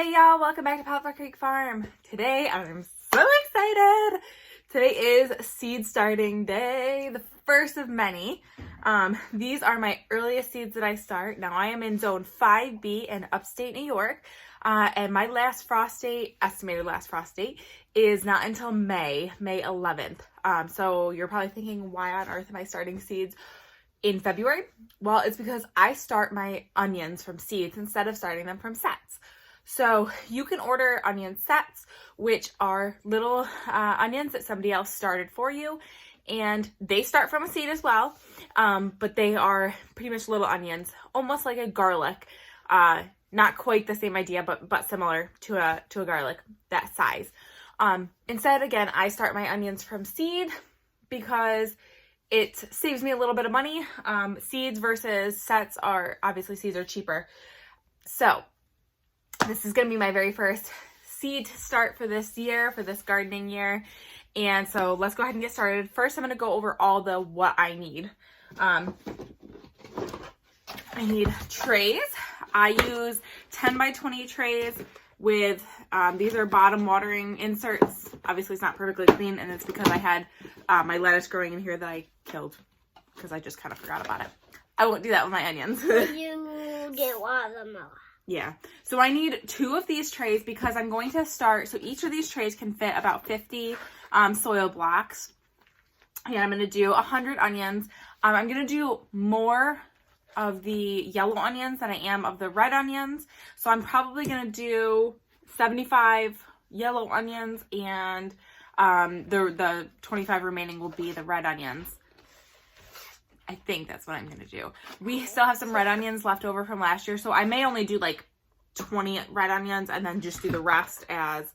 Hey y'all, welcome back to Poplar Creek Farm. Today I'm so excited. Today is seed starting day, the first of many. These are my earliest seeds that I start. Now I am in zone 5B in upstate New York, and my last frost date, estimated last frost date, is not until May 11th. So you're probably thinking, why on earth am I starting seeds in February? Well, it's because I start my onions from seeds instead of starting them from sets. So you can order onion sets, which are little onions that somebody else started for you, and they start from a seed as well, but they are pretty much little onions, almost like a garlic. Not quite the same idea, but similar to a garlic, that size. Instead, again, I start my onions from seed because it saves me a little bit of money. Seeds versus sets are, obviously seeds are cheaper. So this is going to be my very first seed start for this year, for this gardening year. And so let's go ahead and get started. First, I'm going to go over all the what I need. I need trays. I use 10 by 20 trays with, these are bottom watering inserts. Obviously it's not perfectly clean, and it's because I had my lettuce growing in here that I killed because I just kind of forgot about it. I won't do that with my onions. You get watermelon. Yeah, so I need 2 of these trays because I'm going to start, so each of these trays can fit about 50 soil blocks. And I'm going to do 100 onions. I'm going to do more of the yellow onions than I am of the red onions. So I'm probably going to do 75 yellow onions, and the 25 remaining will be the red onions. I think that's what I'm going to do. We still have some red onions left over from last year, so I may only do like 20 red onions and then just do the rest as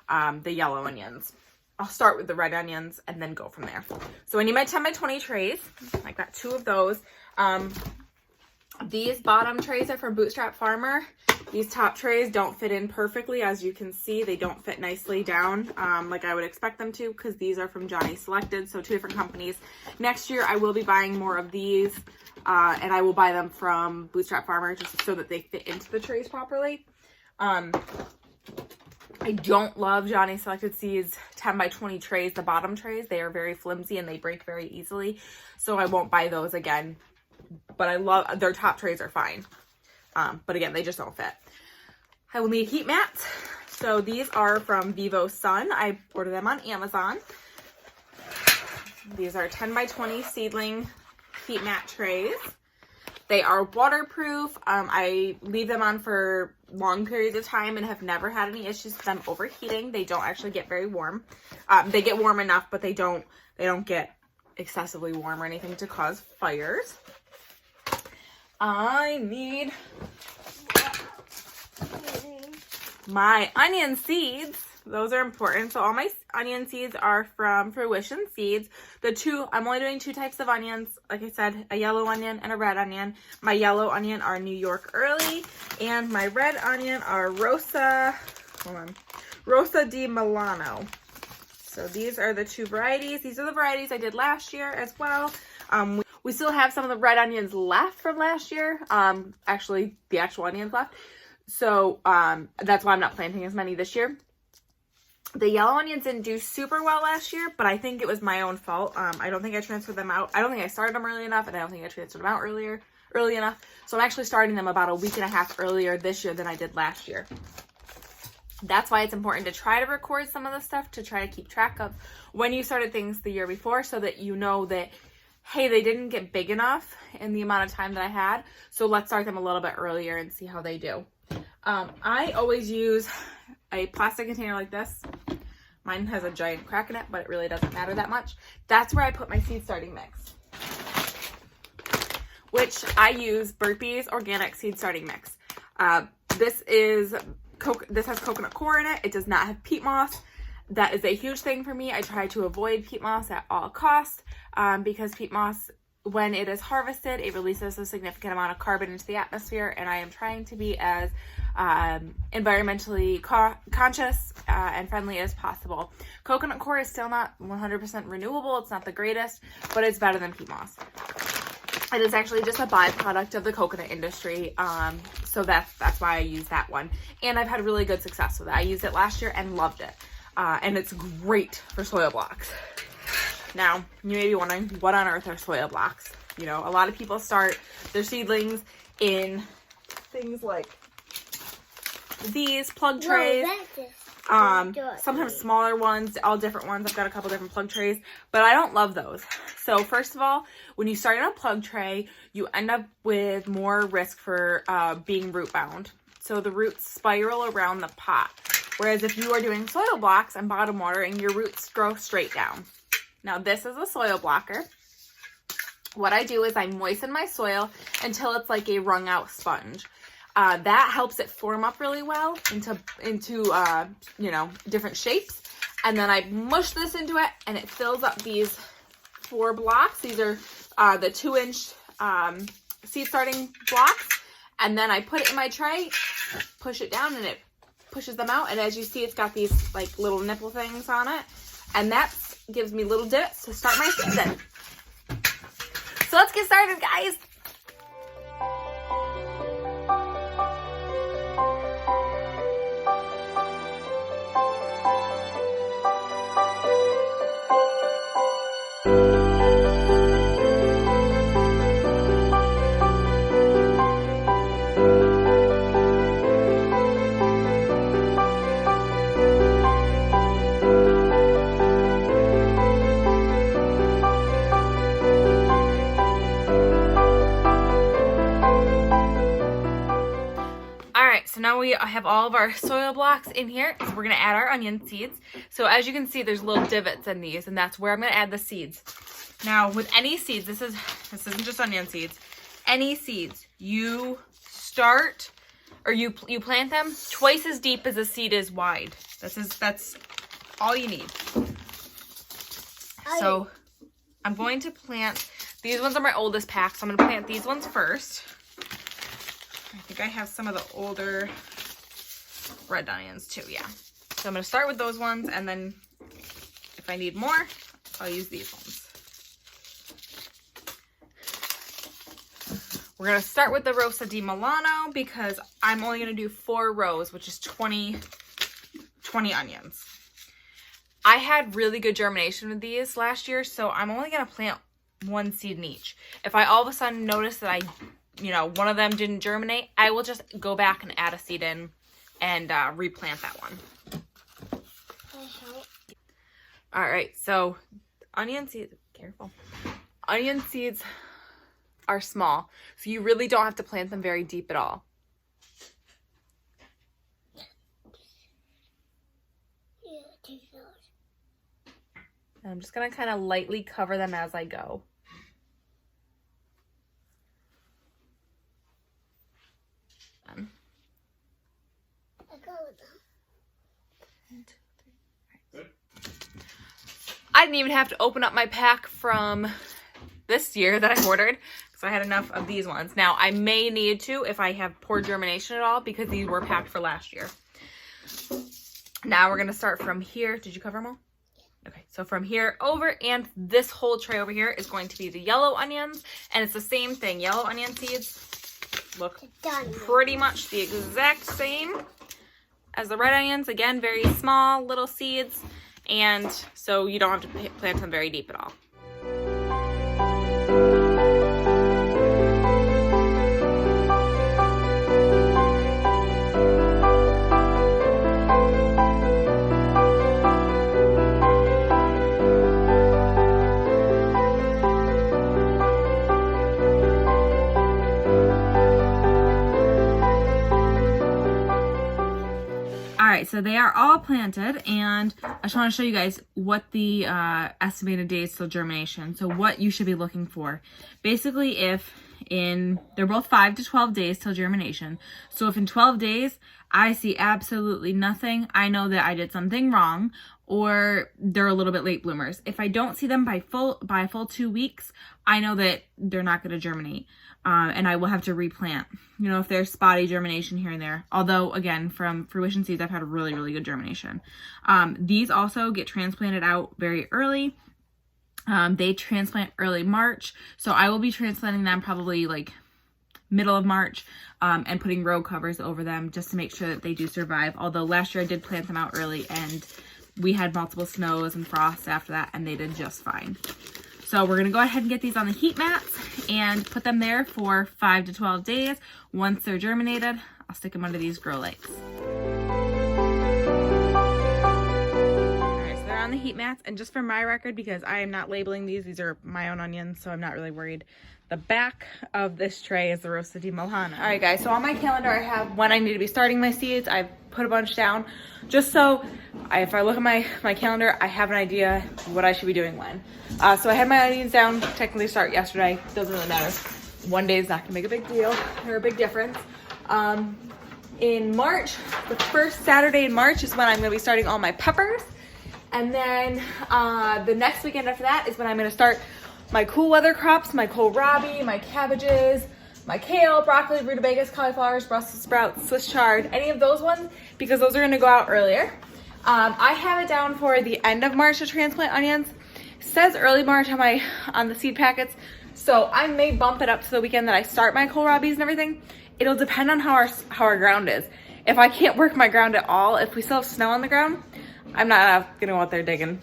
the yellow onions. I'll start with the red onions and then go from there. So I need my 10 by 20 trays. I got 2 of those. These bottom trays are from Bootstrap Farmer. These top trays don't fit in perfectly. As you can see, they don't fit nicely down like I would expect them to, because these are from Johnny Selected, so 2 different companies. Next year, I will be buying more of these, and I will buy them from Bootstrap Farmer just so that they fit into the trays properly. I don't love Johnny Selected Seeds 10 by 20 trays, the bottom trays. They are very flimsy and they break very easily, so I won't buy those again. But I love, their top trays are fine. But again, they just don't fit. I will need heat mats. So these are from Vivo Sun. I ordered them on Amazon. These are 10 by 20 Seedling heat mat trays. They are waterproof. I leave them on for long periods of time and have never had any issues with them overheating. They don't actually get very warm. They get warm enough, but they don't get excessively warm or anything to cause fires. I need my onion seeds. Those are important. So all my onion seeds are from Fruition Seeds. I'm only doing 2 types of onions. Like I said, a yellow onion and a red onion. My yellow onion are New York Early, and my red onion are Rosa D Milano. So these are the 2 varieties. These are the varieties I did last year as well. We still have some of the red onions left from last year. Actually, the actual onions left. So that's why I'm not planting as many this year. The yellow onions didn't do super well last year, but I think it was my own fault. I don't think I transferred them out. I don't think I started them early enough, and I don't think I transferred them out early enough. So I'm actually starting them about a week and a half earlier this year than I did last year. That's why it's important to try to record some of the stuff, to try to keep track of when you started things the year before, so that you know that, hey, they didn't get big enough in the amount of time that I had, so let's start them a little bit earlier and see how they do. I always use a plastic container like this. Mine has a giant crack in it, but it really doesn't matter that much. That's where I put my seed starting mix, which I use Burpee's Organic Seed Starting Mix. This has coconut coir in it. It does not have peat moss. That is a huge thing for me. I try to avoid peat moss at all costs because peat moss, when it is harvested, it releases a significant amount of carbon into the atmosphere, and I am trying to be as environmentally conscious and friendly as possible. Coconut coir is still not 100% renewable. It's not the greatest, but it's better than peat moss. It is actually just a byproduct of the coconut industry. So that's why I use that one. And I've had really good success with it. I used it last year and loved it. And it's great for soil blocks. Now, you may be wondering, what on earth are soil blocks? You know, a lot of people start their seedlings in things like these plug trays. Sometimes smaller ones, all different ones. I've got a couple different plug trays, but I don't love those. So first of all, when you start in a plug tray, you end up with more risk for being root bound. So the roots spiral around the pot. Whereas if you are doing soil blocks and bottom watering, your roots grow straight down. Now this is a soil blocker. What I do is I moisten my soil until it's like a wrung out sponge. That helps it form up really well into you know, different shapes. And then I mush this into it and it fills up these 4 blocks. These are the 2-inch seed starting blocks. And then I put it in my tray, push it down, and it pushes them out. And as you see, it's got these like little nipple things on it. And that gives me little divots to start my seeds in. So let's get started, guys. So now we have all of our soil blocks in here. So we're going to add our onion seeds. So as you can see, there's little divots in these, and that's where I'm going to add the seeds. Now with any seeds, this isn't just onion seeds. Any seeds, you start or you plant them twice as deep as the seed is wide. That's all you need. So I'm going to plant, these ones are my oldest pack, so I'm going to plant these ones first. I think I have some of the older red onions too, yeah. So I'm going to start with those ones, and then if I need more, I'll use these ones. We're going to start with the Rosa D Milano because I'm only going to do 4 rows, which is 20 onions. I had really good germination with these last year, so I'm only going to plant 1 seed in each. If I all of a sudden notice that one of them didn't germinate, I will just go back and add a seed in and replant that one. All right, so onion seeds, careful. Onion seeds are small, so you really don't have to plant them very deep at all. And I'm just gonna kind of lightly cover them as I go. I didn't even have to open up my pack from this year that I ordered because I had enough of these ones. Now, I may need to if I have poor germination at all because these were packed for last year. Now we're going to start from here. Did you cover them all? Okay, so from here over, and this whole tray over here is going to be the yellow onions, and it's the same thing. Yellow onion seeds look pretty much the exact same as the red onions. Again, very small little seeds. And so you don't have to plant them very deep at all. So they are all planted, and I just want to show you guys what the estimated days till germination. So what you should be looking for. Basically, they're both 5 to 12 days till germination. So if in 12 days I see absolutely nothing, I know that I did something wrong, or they're a little bit late bloomers. If I don't see them by a full 2 weeks, I know that they're not going to germinate. And I will have to replant, if there's spotty germination here and there. Although, again, from Fruition Seeds, I've had really, really good germination. These also get transplanted out very early. They transplant early March, so I will be transplanting them probably like middle of March, and putting row covers over them just to make sure that they do survive. Although last year I did plant them out early and we had multiple snows and frosts after that, and they did just fine. So we're gonna go ahead and get these on the heat mats and put them there for 5 to 12 days. Once they're germinated, I'll stick them under these grow lights. On the heat mats, and just for my record, because I am not labeling these are my own onions, so I'm not really worried. The back of this tray is the Rosa D Milano. All right, guys, so on my calendar I have when I need to be starting my seeds. I've put a bunch down just so if I look at my calendar, I have an idea what I should be doing when. So I had my onions down, technically start yesterday, doesn't really matter. One day is not gonna make a big deal or a big difference. In March, the first Saturday in March is when I'm gonna be starting all my peppers. And then the next weekend after that is when I'm gonna start my cool weather crops, my kohlrabi, my cabbages, my kale, broccoli, rutabagas, cauliflowers, Brussels sprouts, Swiss chard, any of those ones, because those are gonna go out earlier. I have it down for the end of March to transplant onions. It says early March on the seed packets, so I may bump it up to the weekend that I start my kohlrabis and everything. It'll depend on how our ground is. If I can't work my ground at all, if we still have snow on the ground, I'm not gonna go out there digging.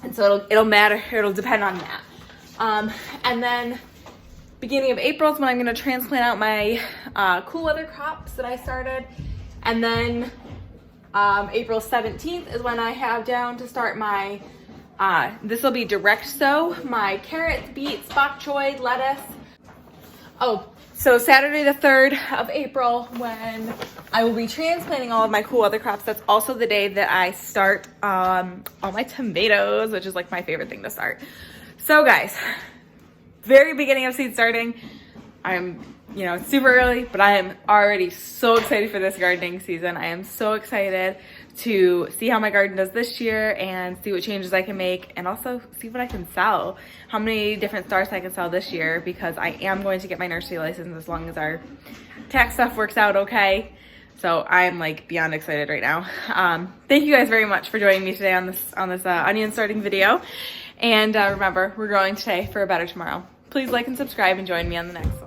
And so it'll depend on that. And then beginning of April is when I'm gonna transplant out my cool weather crops that I started. And then April 17th is when I have down to start my, this will be direct sow, my carrots, beets, bok choy, lettuce. Oh, so Saturday the 3rd of April, when I will be transplanting all of my cool weather crops, that's also the day that I start all my tomatoes, which is like my favorite thing to start. So guys, very beginning of seed starting. It's super early, but I am already so excited for this gardening season. I am so excited to see how my garden does this year and see what changes I can make, and also see what I can sell, how many different starts I can sell this year, because I am going to get my nursery license as long as our tax stuff works out okay. So I'm like beyond excited right now. Thank you guys very much for joining me today on this onion starting video. And remember, we're growing today for a better tomorrow. Please like and subscribe and join me on the next.